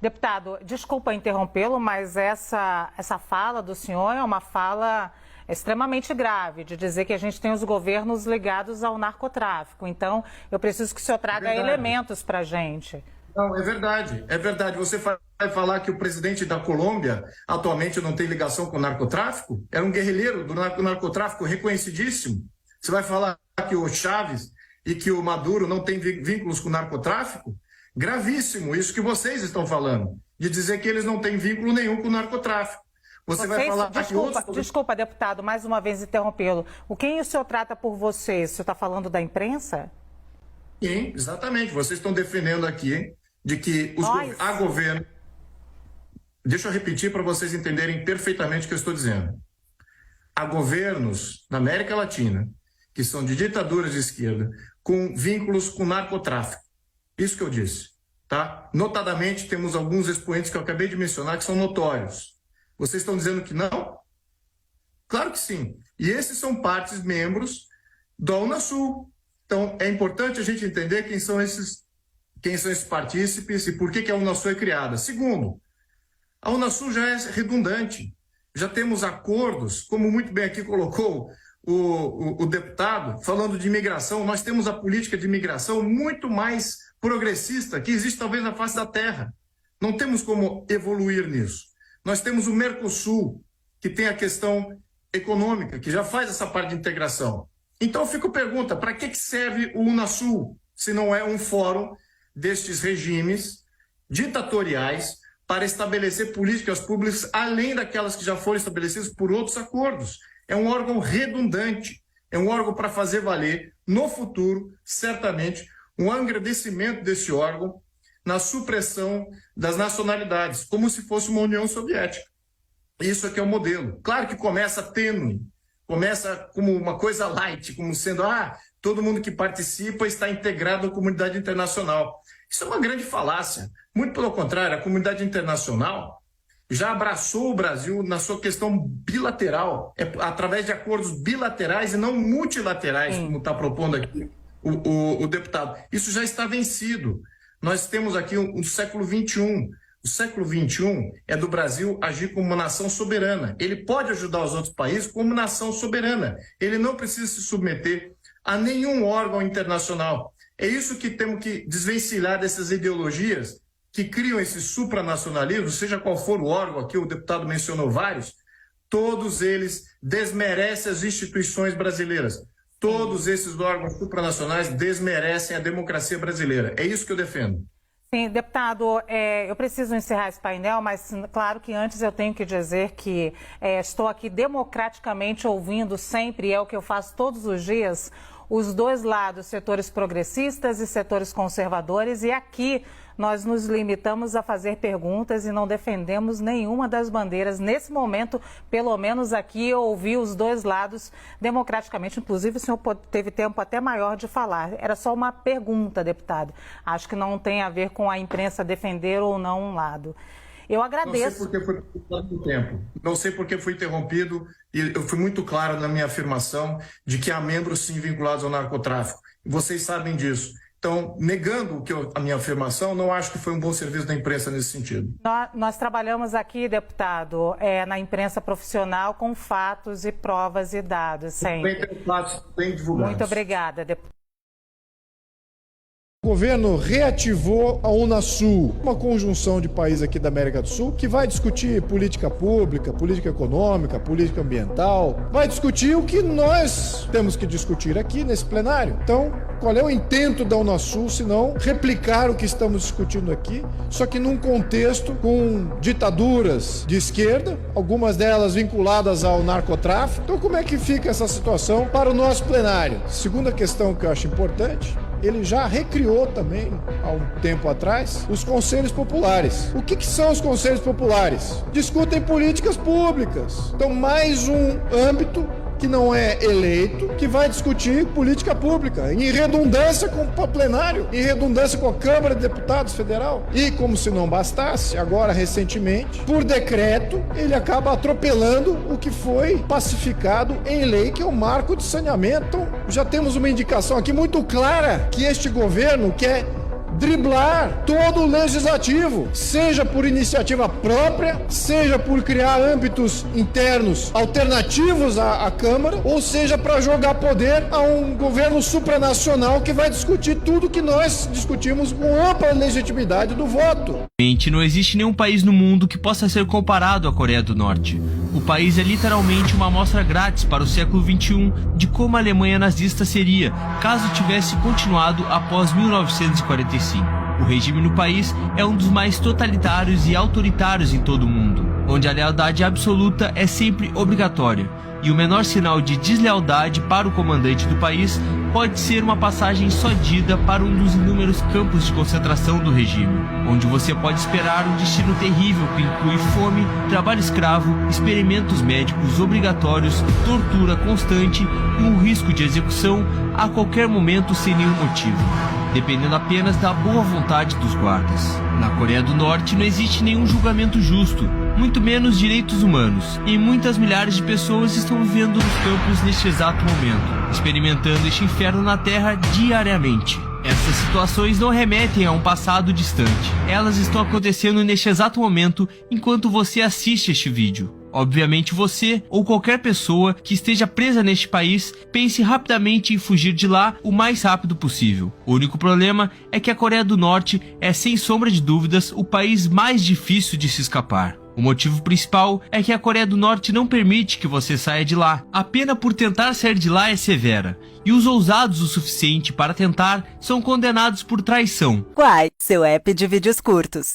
Deputado, desculpa interrompê-lo, mas essa fala do senhor é uma fala extremamente grave, de dizer que a gente tem os governos ligados ao narcotráfico. Então, eu preciso que o senhor traga elementos para a gente. Não, é verdade, é verdade. Você vai falar que o presidente da Colômbia atualmente não tem ligação com o narcotráfico? Era um guerrilheiro do narcotráfico reconhecidíssimo. Você vai falar que o Chávez e que o Maduro não têm vínculos com o narcotráfico? Gravíssimo isso que vocês estão falando, de dizer que eles não têm vínculo nenhum com o narcotráfico. Você vai falar que outros... Desculpa, deputado, mais uma vez interrompê-lo. Quem o senhor trata por vocês? O senhor está falando da imprensa? Sim, exatamente. Vocês estão defendendo aqui de que há governo... Deixa eu repetir para vocês entenderem perfeitamente o que eu estou dizendo. Há governos na América Latina que são de ditaduras de esquerda com vínculos com narcotráfico. Isso que eu disse, tá? Notadamente, temos alguns expoentes que eu acabei de mencionar que são notórios. Vocês estão dizendo que não? Claro que sim. E esses são partes membros da Unasul. Então, é importante a gente entender quem são esses partícipes e por que a Unasul é criada. Segundo, a Unasul já é redundante. Já temos acordos, como muito bem aqui colocou o deputado, falando de imigração. Nós temos a política de imigração muito mais progressista que existe talvez na face da Terra. Não temos como evoluir nisso. Nós temos o Mercosul, que tem a questão econômica, que já faz essa parte de integração. Então fica a pergunta, para que serve o Unasul, se não é um fórum destes regimes ditatoriais para estabelecer políticas públicas além daquelas que já foram estabelecidas por outros acordos? É um órgão redundante, é um órgão para fazer valer, no futuro, certamente, um agradecimento desse órgão na supressão das nacionalidades, como se fosse uma União Soviética. Isso aqui é o modelo. Claro que começa tênue, começa como uma coisa light, como sendo, todo mundo que participa está integrado à comunidade internacional. Isso é uma grande falácia. Muito pelo contrário, a comunidade internacional já abraçou o Brasil na sua questão bilateral, através de acordos bilaterais e não multilaterais, como está propondo aqui o deputado. Isso já está vencido. Nós temos aqui um século XXI. O século XXI é do Brasil agir como uma nação soberana. Ele pode ajudar os outros países como nação soberana. Ele não precisa se submeter a nenhum órgão internacional. É isso que temos que desvencilhar dessas ideologias que criam esse supranacionalismo, seja qual for o órgão, aqui o deputado mencionou vários, todos eles desmerecem as instituições brasileiras. Todos esses órgãos supranacionais desmerecem a democracia brasileira. É isso que eu defendo. Sim, deputado, eu preciso encerrar esse painel, mas claro que antes eu tenho que dizer que estou aqui democraticamente ouvindo sempre, e é o que eu faço todos os dias, os dois lados, setores progressistas e setores conservadores, e aqui nós nos limitamos a fazer perguntas e não defendemos nenhuma das bandeiras. Nesse momento, pelo menos aqui, eu ouvi os dois lados democraticamente. Inclusive, o senhor teve tempo até maior de falar. Era só uma pergunta, deputado. Acho que não tem a ver com a imprensa defender ou não um lado. Eu agradeço. Não sei porque foi interrompido tempo. Não sei porque foi interrompido e eu fui muito claro na minha afirmação de que há membros sim vinculados ao narcotráfico. Vocês sabem disso. Então, negando a minha afirmação, não acho que foi um bom serviço da imprensa nesse sentido. Nós trabalhamos aqui, deputado, na imprensa profissional com fatos e provas e dados, sempre. Bem fatos, bem divulgados. Muito obrigada, deputado. O governo reativou a Unasul, uma conjunção de países aqui da América do Sul que vai discutir política pública, política econômica, política ambiental, vai discutir o que nós temos que discutir aqui nesse plenário. Então, qual é o intento da Unasul, se não replicar o que estamos discutindo aqui, só que num contexto com ditaduras de esquerda, algumas delas vinculadas ao narcotráfico. Então, como é que fica essa situação para o nosso plenário? Segunda questão que eu acho importante, ele já recriou também, há um tempo atrás, os conselhos populares. O que são os conselhos populares? Discutem políticas públicas. Então, mais um âmbito que não é eleito, que vai discutir política pública, em redundância com o plenário, em redundância com a Câmara de Deputados Federal. E, como se não bastasse, agora, recentemente, por decreto, ele acaba atropelando o que foi pacificado em lei, que é o marco de saneamento. Então, já temos uma indicação aqui muito clara que este governo quer driblar todo o legislativo, seja por iniciativa própria, seja por criar âmbitos internos alternativos à Câmara, ou seja para jogar poder a um governo supranacional que vai discutir tudo que nós discutimos com ampla legitimidade do voto. Não existe nenhum país no mundo que possa ser comparado à Coreia do Norte. O país é literalmente uma amostra grátis para o século XXI de como a Alemanha nazista seria, caso tivesse continuado após 1945. O regime no país é um dos mais totalitários e autoritários em todo o mundo, onde a lealdade absoluta é sempre obrigatória, e o menor sinal de deslealdade para o comandante do país pode ser uma passagem sodida para um dos inúmeros campos de concentração do regime, onde você pode esperar um destino terrível que inclui fome, trabalho escravo, experimentos médicos obrigatórios, tortura constante e um risco de execução a qualquer momento sem nenhum motivo, dependendo apenas da boa vontade dos guardas. Na Coreia do Norte não existe nenhum julgamento justo, muito menos direitos humanos, e muitas milhares de pessoas estão vivendo nos campos neste exato momento, experimentando este inferno na Terra diariamente. Essas situações não remetem a um passado distante, elas estão acontecendo neste exato momento enquanto você assiste este vídeo. Obviamente você, ou qualquer pessoa que esteja presa neste país, pense rapidamente em fugir de lá o mais rápido possível. O único problema é que a Coreia do Norte é, sem sombra de dúvidas, o país mais difícil de se escapar. O motivo principal é que a Coreia do Norte não permite que você saia de lá. A pena por tentar sair de lá é severa, e os ousados o suficiente para tentar são condenados por traição. Quai, seu app de vídeos curtos.